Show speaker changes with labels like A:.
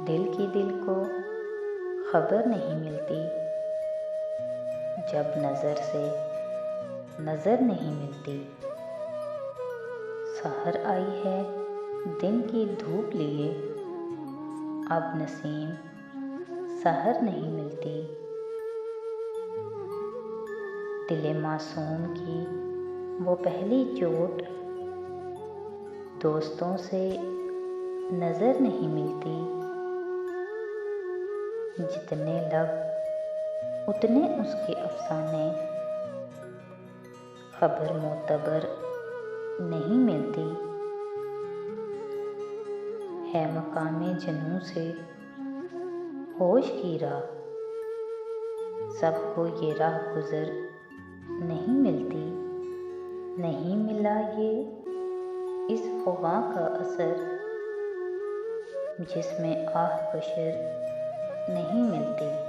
A: दिल को खबर नहीं मिलती, जब नज़र से नज़र नहीं मिलती। सहर आई है दिन की धूप लिए, अब नसीम सहर नहीं मिलती। दिले मासूम की वो पहली चोट, दोस्तों से नज़र नहीं मिलती। जितने लब उतने उसके अफसाने, खबर मोतबर नहीं मिलती। है मकामे जनू से होश की राह, सबको ये राह गुज़र नहीं मिलती। नहीं मिला ये इस फ़ग़ां का असर, जिसमें आह बशर नहीं मिलती।